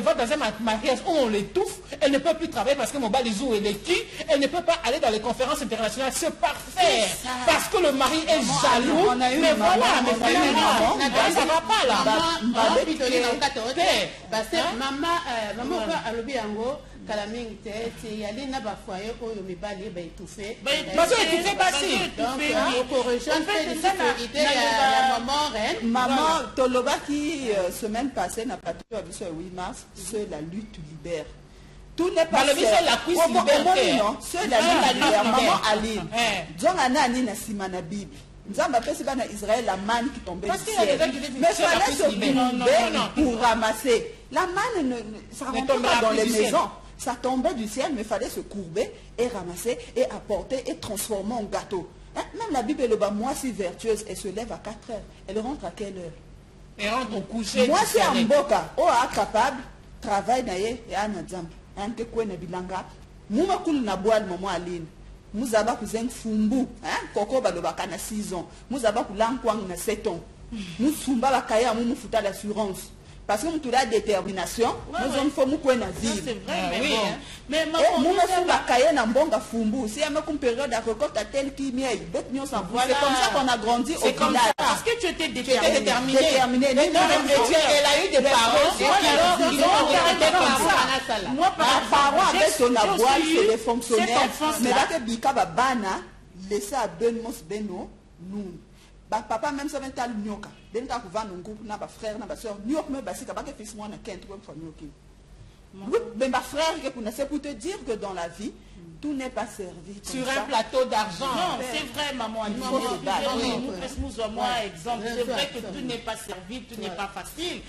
va dans un mariage où on l'étouffe, elle ne peut plus travailler parce que mon bal joue et les qui, elle ne peut pas aller dans les conférences internationales se parfaire parce que le mari est jaloux. Mais voilà, ça va pas là. Maman Toloba qui semaine passée n'a pas tout vu sur le 8 mars, c'est la lutte libère. Tout n'est pas la cuisse liberté. C'est la lutte libère. Maman Aline. Djong Anani na simana Bible. Nzamba pesi bana Israël la manne qui tombait du ciel. Mais fallait se courber pour ramasser. La manne ça ne rentre pas dans les maisons. Ça tombait du ciel, mais il fallait se courber et ramasser et apporter et transformer en gâteau. Même la Bible, elle est moi si vertueuse, elle se lève à 4 heures. Elle rentre à quelle heure? Elle rentre au coucher. Moi si en boka, oh capable, travail naye et un exemple. Un te quoi na bilanga. Mouma koul na boal maman Aline. Mouzaba cousin fumbu, koko balobaka na 6 ans. Mouzaba koulankwang na 7 ans. Mousumba bakaya mou futa l'assurance. Parce que nous avons la détermination, nous avons fait beaucoup de vie. C'est vrai, mais bon. Mais nous avons si on a une période de récolte à tel qui m'y est, c'est comme ça qu'on a grandi au village. Parce que tu étais déterminé. Elle a eu des parents qui ont été comme ça. Moi, par parents avec son aboine, c'est des fonctionnaires. Mais là que Bika Babana, laissé à Beno, nous. Papa même ça vient à l'unioka. Dès que vous avez un groupe, na ba frère, na ba soeur, nyok me basi kabake fils moi na kent comme famille ok. Oui, mais ma frère que vous c'est pour te dire que dans la vie, tout n'est pas servi sur un plateau d'argent. Non, c'est vrai maman. Moi exemple, c'est vrai que tout n'est pas servi, tout n'est pas facile.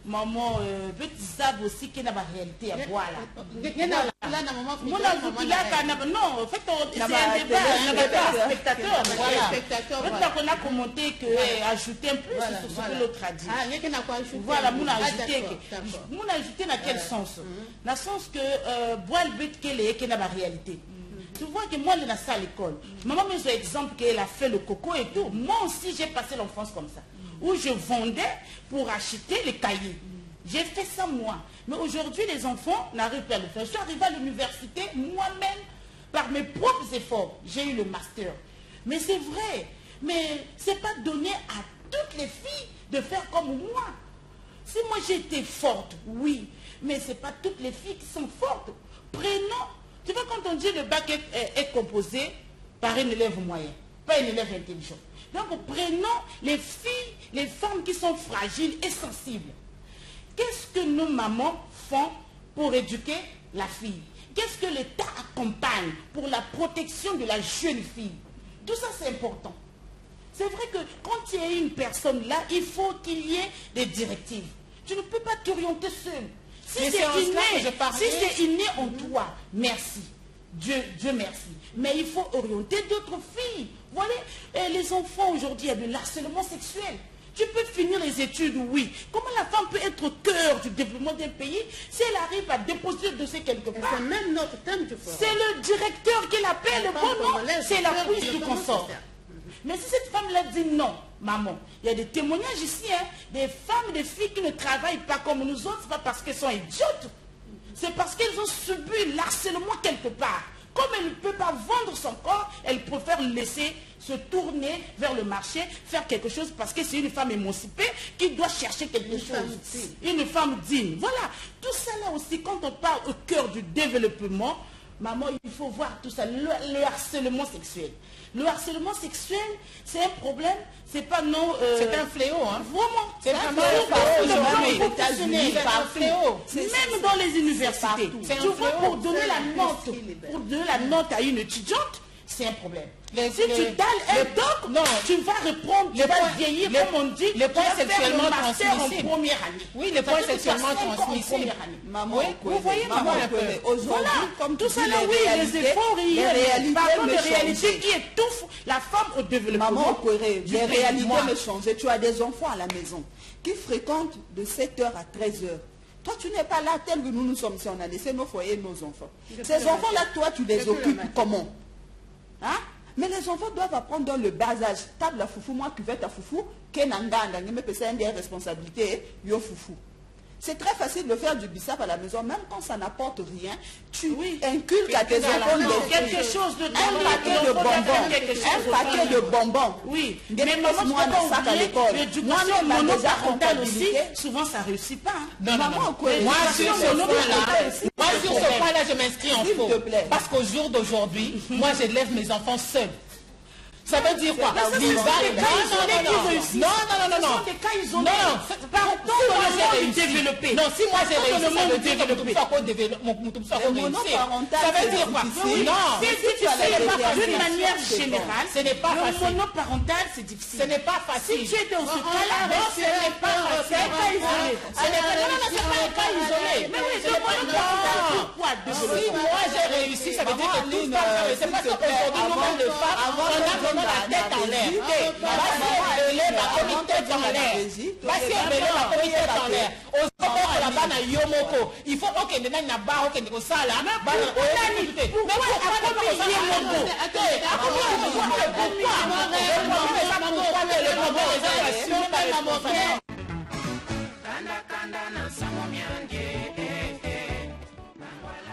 Maman petit sable aussi qui n'a pas réalité à voir là. Non, en fait c'est un débat spectateur. Voilà. On a commenté que ajouter un plus sur ce que l'autre a dit. Voilà, on a ajouté dans quel sens? Dans le sens que boire le but qu'elle est qui n'a pas réalité. Tu vois que moi, je suis à l'école. Maman me dit exemple qu'elle a fait le coco et tout. Moi aussi, j'ai passé l'enfance comme ça. Où je vendais pour acheter les cahiers. J'ai fait ça moi. Mais aujourd'hui, les enfants n'arrivent pas à le faire. Je suis arrivée à l'université, moi-même, par mes propres efforts. J'ai eu le master. Mais c'est vrai. Mais ce n'est pas donné à toutes les filles de faire comme moi. Si moi j'étais forte, oui. Mais ce n'est pas toutes les filles qui sont fortes. Prenons. Tu vois, quand on dit le bac est composé par un élève moyen, pas un élève intelligent. Donc, prenons les filles, les femmes qui sont fragiles et sensibles. Qu'est-ce que nos mamans font pour éduquer la fille? Qu'est-ce que l'État accompagne pour la protection de la jeune fille? Tout ça, c'est important. C'est vrai que quand il y a une personne là, il faut qu'il y ait des directives. Tu ne peux pas t'orienter seul. Si c'est inné en toi, merci. Dieu merci. Mais il faut orienter d'autres filles. Vous voyez, les enfants aujourd'hui, il y a de l'harcèlement sexuel. Tu peux finir les études, oui. Comment la femme peut être au cœur du développement d'un pays si elle arrive à déposer le dossier quelque part? C'est même notre thème du forum. C'est le directeur qui l'appelle, le bon nom, c'est la police du consort. Mais si cette femme-là dit non, maman, il y a des témoignages ici, hein, des femmes, des filles qui ne travaillent pas comme nous autres, c'est pas parce qu'elles sont idiotes, c'est parce qu'elles ont subi l'harcèlement quelque part. Comme elle ne peut pas vendre son corps, elle préfère laisser se tourner vers le marché, faire quelque chose parce que c'est une femme émancipée qui doit chercher quelque chose. Une femme digne. Voilà. Tout ça là aussi, quand on parle au cœur du développement, maman, il faut voir tout ça, le harcèlement sexuel. Le harcèlement sexuel, c'est un problème, c'est pas non... c'est un fléau, hein. Vraiment. C'est vraiment un fléau. Même dans les universités. Tu vois, pour donner la note à une étudiante, c'est un problème. Si tu dalles un doc, tu vas reprendre, tu vas vieillir, comme on dit, les points sexuellement transmissibles. En première année. Oui, les points sexuellement transmissibles. Maman, vous voyez, maman, aujourd'hui, comme tout ça là, oui, les efforts, il y a des réalités qui étouffent la femme au développement. Maman, les réalités me changent. Tu as des enfants à la maison qui fréquentent de 7h à 13h. Toi, tu n'es pas là tel que nous sommes si on a laissé nos foyers, nos enfants. Ces enfants-là, toi, tu les occupes comment? Hein? Mais les enfants doivent apprendre dans le bas âge. Table à foufou, moi cuvette à foufou, kenanga, mais c'est une des responsabilités, yo foufou. C'est très facile de faire du bissap à la maison, même quand ça n'apporte rien. Tu inculques à tes enfants quelque chose de un paquet de bonbons. Oui, mais maman, l'éducation monoparentale aussi, souvent ça ne réussit pas. Non. Moi, sur ce point-là, je m'inscris en faux. Parce qu'au jour d'aujourd'hui, moi, j'élève mes enfants seuls. Ça veut dire quoi? Non. Si moi j'ai réussi, ça veut dire que ça veut dire quoi? Non. D'une manière générale, ce n'est pas facile. Le monoparental, c'est difficile. Ce n'est pas facile. Si tu es dans ce cas-là, ce n'est pas facile. Ce n'est pas un cas isolé. Mais oui, pourquoi? Si moi j'ai réussi, ça veut dire que tout ça, c'est parce qu'aujourd'hui, nous-mêmes, les femmes, on a vraiment la tête en l'air. Il faut que les gens n'aient pas de sala.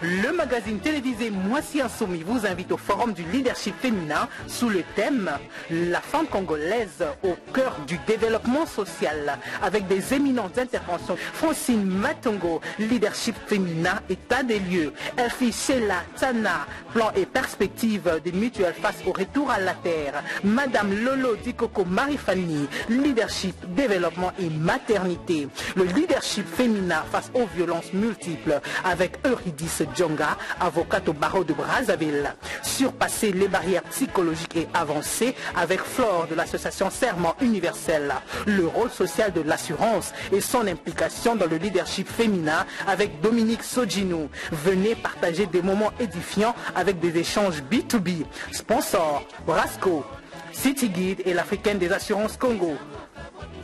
Le magazine télévisé Moissi Insoumis vous invite au forum du leadership féminin sous le thème « La femme congolaise au cœur du développement social » avec des éminentes interventions. Francine Matongo, leadership féminin, état des lieux. Elfi Sheila Tana, plan et perspective des mutuelles face au retour à la terre. Madame Lolo Dikoko Marie-Fanny, leadership, développement et maternité. Le leadership féminin face aux violences multiples avec Eurydice Djonga, avocate au barreau de Brazzaville. Surpasser les barrières psychologiques et avancer avec Flore de l'association Serment Universel. Le rôle social de l'assurance et son implication dans le leadership féminin avec Dominique Sodjinou. Venez partager des moments édifiants avec des échanges B2B. Sponsor, Brasco, City Guide et l'Africaine des assurances Congo.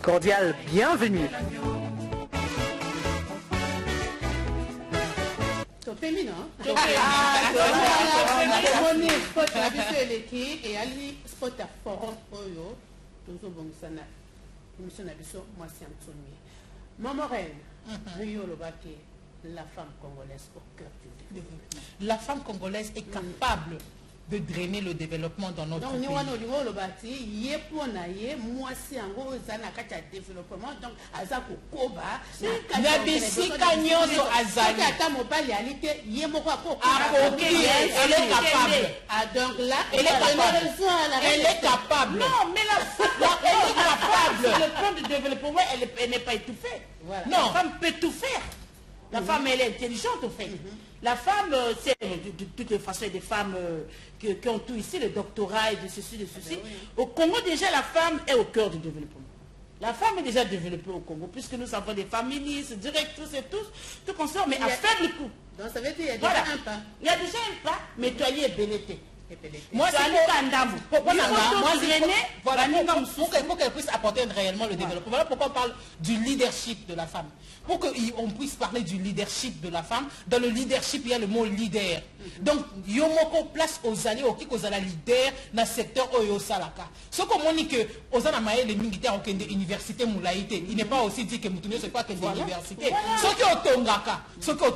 Cordial bienvenue. Féminin. Sport na biso eleki et ali sport à forum oyo tozo bongsana émission na biso Moissi Insoumis. Maman Reine, yo lobaki la femme congolaise au cœur du développement. La femme congolaise est capable de drainer le développement dans notre pays. Donc, elle est capable. Non, mais elle est capable. Le plan de développement, elle n'est pas étouffée. Voilà. Non, la femme peut tout faire. La femme, elle est intelligente, au fait. La femme, c'est de toutes les façons, des femmes qui ont tout ici, le doctorat et de ceci, de ceci. Au Congo, déjà, la femme est au cœur du développement. La femme est déjà développée au Congo, puisque nous avons des féministes, directrices et tout consort, mais à faible coût. Donc ça veut dire qu'il y a Voilà. déjà un pas. Il y a déjà un pas, mais toi, il est belleté. Moi, c'est pour qu'elle puisse apporter réellement le développement. Voilà pourquoi on parle du leadership de la femme. Pour qu'on puisse parler du leadership de la femme, dans le leadership, il y a le mot leader. Donc, Yomoko place aux alliés, au qui aux alliés leader dans le secteur Oyo Salaka. Ce qu'on dit que aux alliés les militaires ont une université moulaïté. Il n'est pas aussi dit que Moutounio c'est pas que des universités. Ce qui est au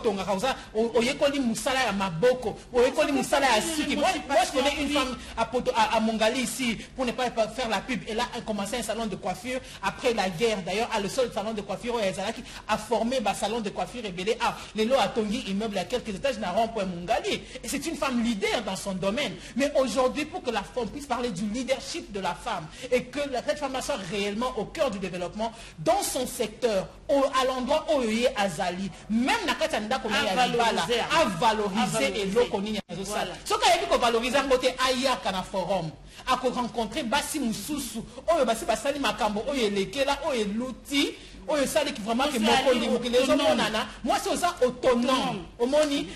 Tongaka, au Yekoli Moussala à Maboko, au Yekoli Moussala à Suki. Moi, je connais une femme à Mongali ici, pour ne pas faire la pub. Elle a commencé un salon de coiffure après la guerre. D'ailleurs, le seul salon de coiffure qui a formé un salon de coiffure et belé. Les lots à Tongi, immeuble à quelques étages, n'a pas Mongali. Et c'est une femme leader dans son domaine. Mais aujourd'hui, pour que la femme puisse parler du leadership de la femme et que cette femme soit réellement au cœur du développement, dans son secteur, à l'endroit où il y a Azali, même Nakatanda a valorisé et l'eau qu'on y a. Ce qu'il y a valoriser un côté ailleurs qu'à forum à rencontrer Bassi Moussoussou oyo Bassi Basali Makambo oyo lekela oyo l'outil oyo sali qui vraiment que moko les hommes nana moi c'est ça autonome omoni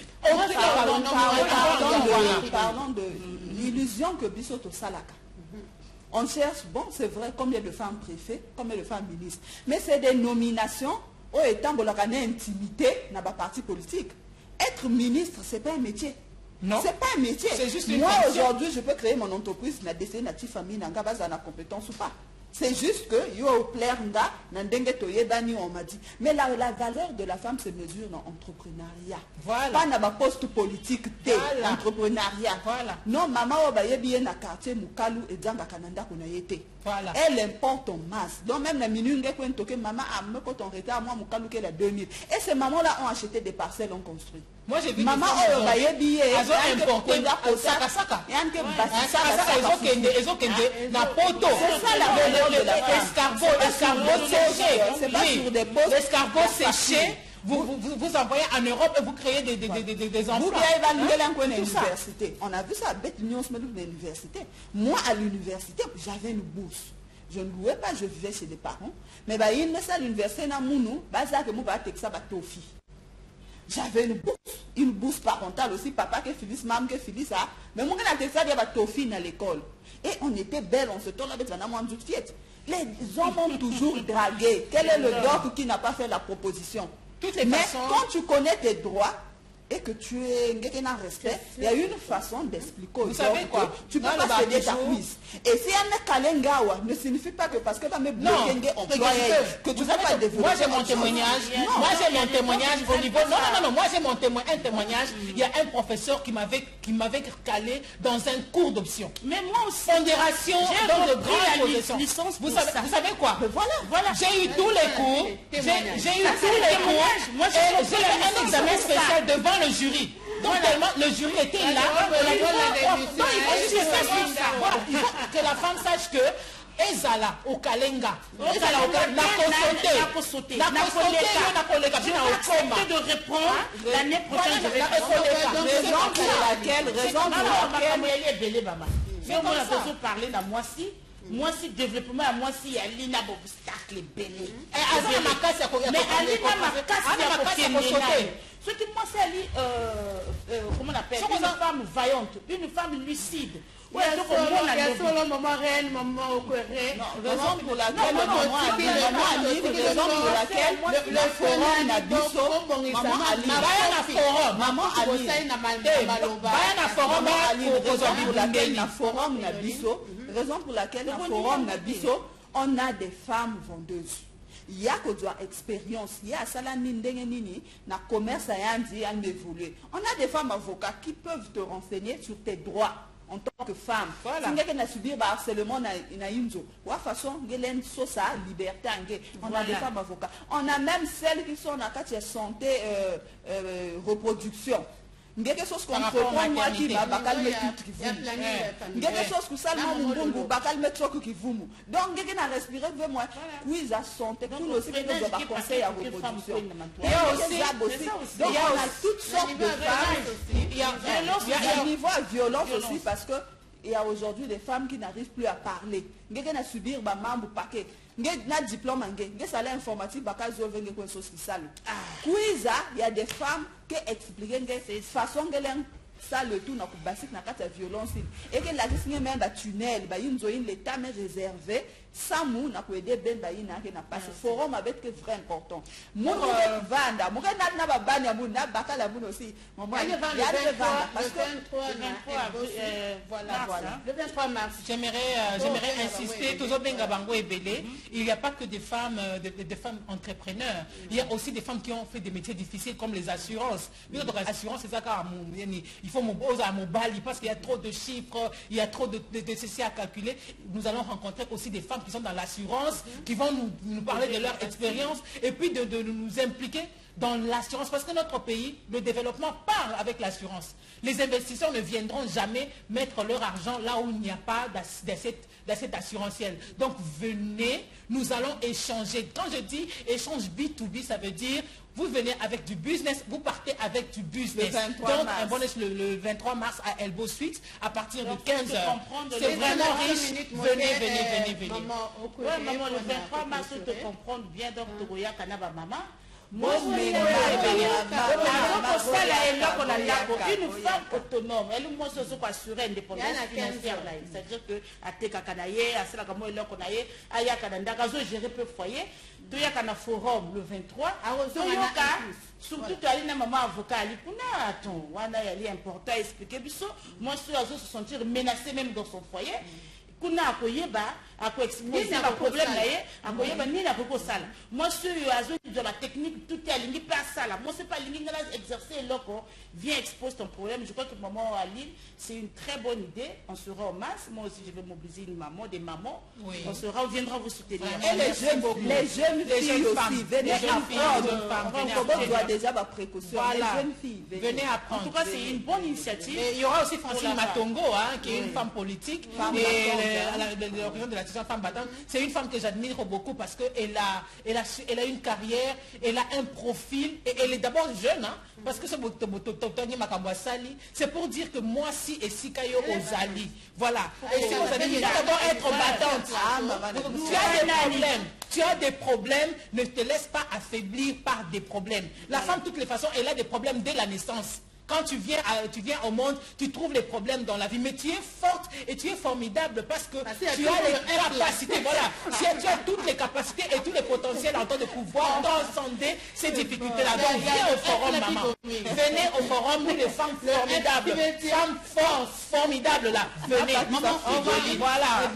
parlons de l'illusion que Bissoto Salaka. On cherche, bon, c'est vrai, combien de femmes préfets, combien de femmes ministres. Mais c'est des nominations où étant intimité dans le parti politique. Être ministre, ce n'est pas un métier. Non. C'est pas un métier. Moi, aujourd'hui, je peux créer mon entreprise, na décider na famille, na base na compétence ou pas. C'est juste que yo au plaire nga na ndenge toye bani on m'a dit. Mais la valeur de la femme se mesure dans l'entrepreneuriat. Voilà. Pas dans la poste politique voilà. L'entrepreneuriat. Voilà. Non, maman wa ba yebi na quartier Mukalu et Djanga Kananda kuna yete. Voilà. Elle importe en masse. Donc même la minunge ko ntoke maman a me quand on retard moi Mukalu qu'elle a 2000. Et ces mamans là ont acheté des parcelles, ont construit. Moi j'ai vu maman oyo ba yebi importé Saka na poto. C'est ça la valeur de la escargot séché. C'est pas sur des postes. L'escargot séché. Vous envoyez en Europe et vous créez des emplois. On a vu ça à Bête Union de l'université. Moi, à l'université, j'avais une bourse. Je ne louais pas, je vivais chez des parents. Mais il y a l'université, j'avais une bourse parentale aussi, papa qui Phyllis, maman qui Phyllis, ça. Mais moi, quand j'étais à Tofi à l'école. Et on était belles, on se tourne avec la maman du fiette. Les hommes ont toujours dragué. Quel est le doc qui n'a pas fait la proposition? Mais quand tu connais tes droits et que tu es un respect, il y a une façon d'expliquer. Vous savez quoi? Tu peux pas céder ta cuisse. Et si un kalengawa ne signifie pas que parce que tu as mis que tu ne peux pas développer. Moi j'ai mon témoignage. Moi j'ai mon témoignage au niveau. Non. Moi j'ai mon témoignage. Il y a un professeur qui m'avait calé dans un cours d'option. Mais moi aussi. Pondération dans le grand licence. Vous savez quoi? Voilà. J'ai eu tous les cours. J'ai eu tous les cours. Moi j'ai eu un examen spécial devant le jury. Donc tellement le jury était là. Il faut que la femme sache que Ezala au Kalenga, Ezala au Kalenga, n'a sauté de répondre l'année prochaine. Raison pour laquelle on parler dans moi si développement à moi si il y a l'ina obstacle belé. Mais Alina Makasi ce qui moi c'est comment on appelle une femme vaillante, une femme lucide. Raison pour laquelle le forum n'a biso maman raison pour laquelle le forum n'a biso on a des femmes vendeuses. Il y a que doit expérience, il y a ça nini na commerce ayandi à évoluer. On a des femmes avocats qui peuvent te renseigner sur tes droits en tant que femme. Voilà. Si on a subi harcèlement na inzo, wa façon ngelen sosa liberté angé. On a des femmes avocats. On a même celles qui sont en santé reproduction. Ngeke sos qu'on prend moi qui va bakal me tout qui vous. Ngeke sos que ça mbungu bakal me trop qui vous. Donc ngeke na respirer veut moi quiz à santé tout le cycle de ba conseil à reproduction. Il y a aussi donc il y a toutes sortes de femmes. Il y a un niveau de violence aussi parce que il y a aujourd'hui des femmes qui n'arrivent plus à parler. Ngeke na subir ba mambo paquet. na diplôme nge sala informatique bakazo venge ko social quiz il y a des femmes qui expliquent nge façon ngelen ça le tout na basique na kata violence et que la question même ba tunnel ba yinzo in l'état mais réservé sans mou na ko aider ben ba ina ke na passe forum avec que vrai important mon vanda mo na ba banya mo na bakala mo aussi maman il y a le vanda parce que voilà le 23 mars j'aimerais insister toujours benga bango ebele il n'y a pas que des femmes des femmes entrepreneurs il y a aussi des femmes qui ont fait des métiers difficiles comme les assurances mais donc assurance c'est ça car il faut mon à mon bali parce qu'il y a trop de chiffres il y a trop de ceci à calculer nous allons rencontrer aussi des femmes qui sont dans l'assurance qui vont nous parler de leur expérience et puis de nous impliquer dans l'assurance parce que notre pays, le développement part avec l'assurance. Les investisseurs ne viendront jamais mettre leur argent là où il n'y a pas d'assiette assurantielle. Donc venez, nous allons échanger. Quand je dis échange B2B, ça veut dire vous venez avec du business, vous partez avec du business. Donc un bonus le 23 mars à Elbow Suite à partir de 15h. C'est vraiment riche. Venez. Maman, le 23 mars, tu te comprends bien donc Togoya Kanaba Maman. Moi, une femme autonome, elle nous montre ce qu'on assure indépendance financière. C'est-à-dire que à Tekakanaye, à Selakamoy, à Yakadanda, gérer peu foyer, tu y a un forum le 23. Surtout tu as une maman avocat, attends, il est important à expliquer. Moi, je suis se sentir menacée même dans son foyer. Kuna akoyeba exposer le problème là akoyeba ni na poko sala moi sur azo de la technique tout est aligné pas ça là moi c'est pas aligné là exercer loco viens expose ton problème je crois que maman Aline c'est une très bonne idée on sera en masse moi aussi je vais mobiliser une maman des mamans on viendra vous soutenir et les jeunes filles aussi venez apprendre on doit déjà avoir précaution les jeunes filles venez apprendre en tout cas c'est une bonne initiative il y aura aussi Francine Matongo qui est une femme politique l'origine de la femme battante, c'est une femme que j'admire beaucoup parce qu'elle a une carrière, elle a un profil, et elle est d'abord jeune, hein, parce que c'est pour dire que moi si et si Kayo Ozali, voilà. Et si vous allez d'abord être battante, tu as des problèmes, ne te laisse pas affaiblir par des problèmes. La femme, de toutes les façons, elle a des problèmes dès la naissance. Quand tu viens au monde, tu trouves les problèmes dans la vie. Mais tu es forte et tu es formidable parce que tu as les capacités. Voilà. Tu as toutes les capacités et tous les potentiels en temps de pouvoir transcender ces difficultés-là. Donc viens au forum, maman. Venez au forum, nous les femmes formidables. Femmes fortes, formidables là. Venez. Maman, voilà.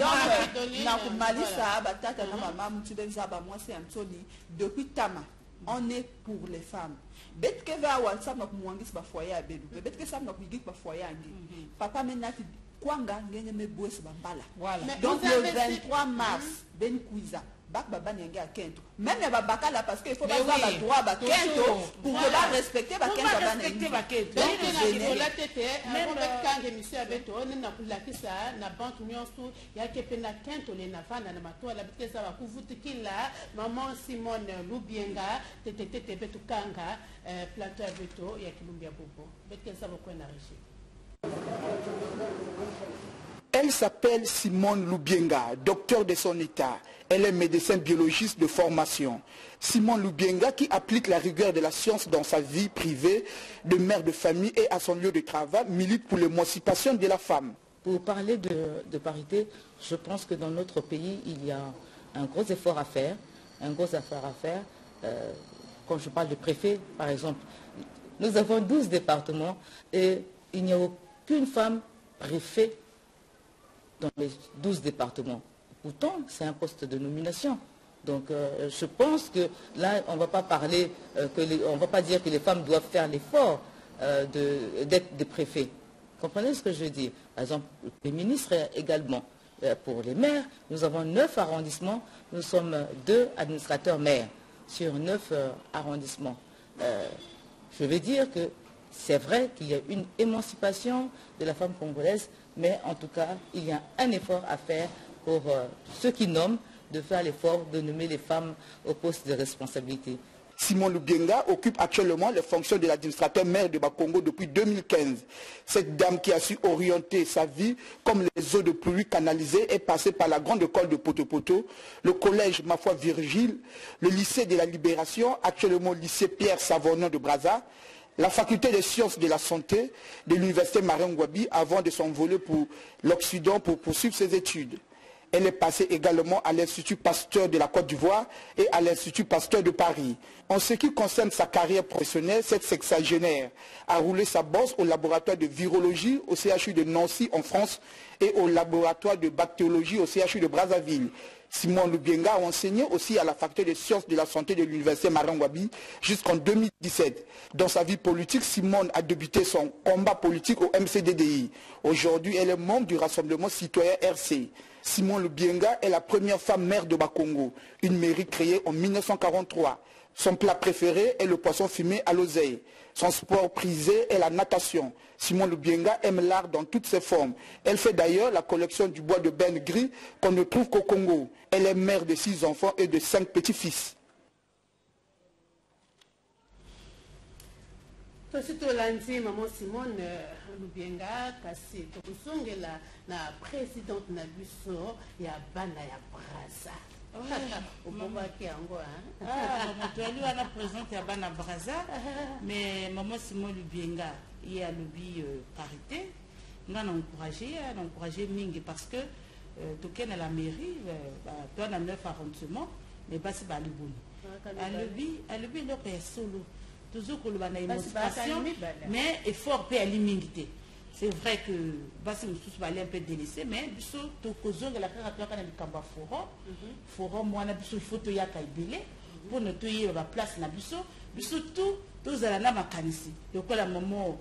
Depuis Tama, on est pour les femmes. Bet que va WhatsApp na kumwangisa ba foyer ya bedu. Bet que ça na kuigik ba foyer angi. Papa menati kwanga ngenge me bosse ba mbala. Voilà. Donc le 23 mars ben kuiza bak baba nyenge a Kento. Même ya babaka là parce qu'il faut pas avoir le droit ba Kento pour que ba respecter ba Kento ba respecter ba Kento. Donc la tete même quand monsieur abeto on na kula kisa na banque nyonso ya kepena Kento le na fana na mato la bitesa ba kuvutikila maman Simone Lubienga tete betu kanga plateau abeto ya Kilumbia Bobo betesa ba kwena riche. Elle s'appelle Simone Lubienga, docteur de son état. Elle est médecin biologiste de formation. Simone Lubienga, qui applique la rigueur de la science dans sa vie privée, de mère de famille et à son lieu de travail, milite pour l'émancipation de la femme. Pour parler de parité, je pense que dans notre pays, il y a un gros effort à faire. Quand je parle de préfet, par exemple, nous avons 12 départements et il n'y a aucune femme préfet dans les 12 départements. Pourtant, c'est un poste de nomination. Donc, je pense que là, on ne va pas parler, on ne va pas dire que les femmes doivent faire l'effort d'être des préfets. Comprenez ce que je veux dire? Par exemple, les ministres également. Pour les maires, nous avons 9 arrondissements. Nous sommes 2 administrateurs maires sur 9 arrondissements. Je veux dire que c'est vrai qu'il y a une émancipation de la femme congolaise, mais en tout cas, il y a un effort à faire pour ceux qui nomment, de faire l'effort de nommer les femmes au poste de responsabilité. Simon Lubienga occupe actuellement les fonctions de l'administrateur maire de Bakongo depuis 2015. Cette dame qui a su orienter sa vie comme les eaux de pluie canalisées est passée par la grande école de Poto-Poto, le collège Ma Foi Virgile, le lycée de la Libération, actuellement lycée Pierre Savorgnan de Brazza, la faculté des sciences de la santé de l'université Marangwabi avant de s'envoler pour l'Occident pour poursuivre ses études. Elle est passée également à l'Institut Pasteur de la Côte d'Ivoire et à l'Institut Pasteur de Paris. En ce qui concerne sa carrière professionnelle, cette sexagénaire a roulé sa bosse au laboratoire de virologie au CHU de Nancy en France et au laboratoire de bactériologie au CHU de Brazzaville. Simon Lubienga a enseigné aussi à la faculté des sciences de la santé de l'université Marangwabi jusqu'en 2017. Dans sa vie politique, Simone a débuté son combat politique au MCDDI. Aujourd'hui, elle est membre du Rassemblement citoyen RC. Simon Lubienga est la première femme maire de Bakongo, une mairie créée en 1943. Son plat préféré est le poisson fumé à l'oseille. Son sport prisé est la natation. Simon Lubienga aime l'art dans toutes ses formes. Elle fait d'ailleurs la collection du bois de benne gris qu'on ne trouve qu'au Congo. Elle est mère de 6 enfants et de 5 petits-fils. tositolandi maman Simone Lubienga kasi tokusongela na présidente na biso ya bana ya Brazza. Obomaki yango moto wana présidente ya bana Brazza, mais maman Simone Lubienga il y a lobby parité. Nga na encourager mingi parce que token à la mairie toi na 9 arrondissement mais basi ba libuni. À lobby lo ko solo. Toujours que le bana émotion mais effort peut limiter. C'est vrai que basi mususu bali un peu délaissé mais biso to kozonga la kaka toka na likamba forum mwana biso il faut to yaka ibele pour ne to yeba place na biso tout tozala na makanisi lokola maman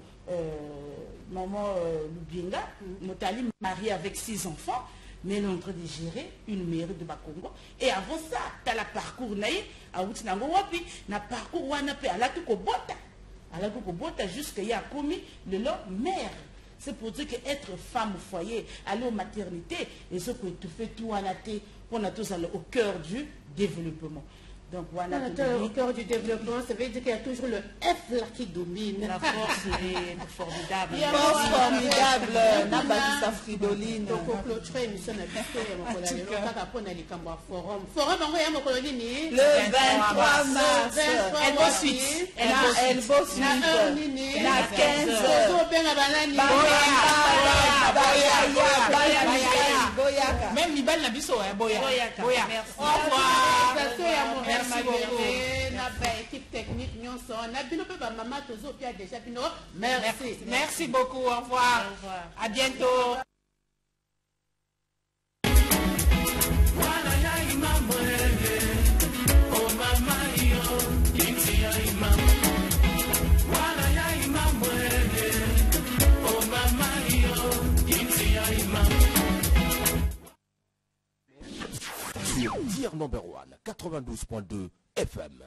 Lubienga motali mariée avec 6 enfants mais elle est en train de gérer une mairie de Bakongo. Et avant ça, tu as le parcours naïe, à Outinango Wapi, na parcours Wanape, à la Tukobota. À la Tukobota, jusqu'à y a commis le lot maire. C'est pour dire qu'être femme au foyer, aller aux maternités, et ce que tu fais tout en athée, on a tous au cœur du développement. Donc voilà. Au cœur du développement, ça veut dire qu'il y a toujours le F là qui domine. La force est formidable. La force formidable. Nabadisa Fridoline. Donc au clôture émission na biso ya mokolo lelo kaka pona likambo ya forum. Forum yango ya mokolo nini? Le 23 mars. Elle bosse suite. Elle bosse suite. Na 15. Zo benga banani. Boyaka. Même Libal na biso Boyaka. Merci. Au revoir. Merci beaucoup. Na équipe technique nyonso. Na bino pe ba mama tozo pia déjà bino. Merci. Merci beaucoup. Au revoir. À bientôt. Dire number 1, 92.2 FM.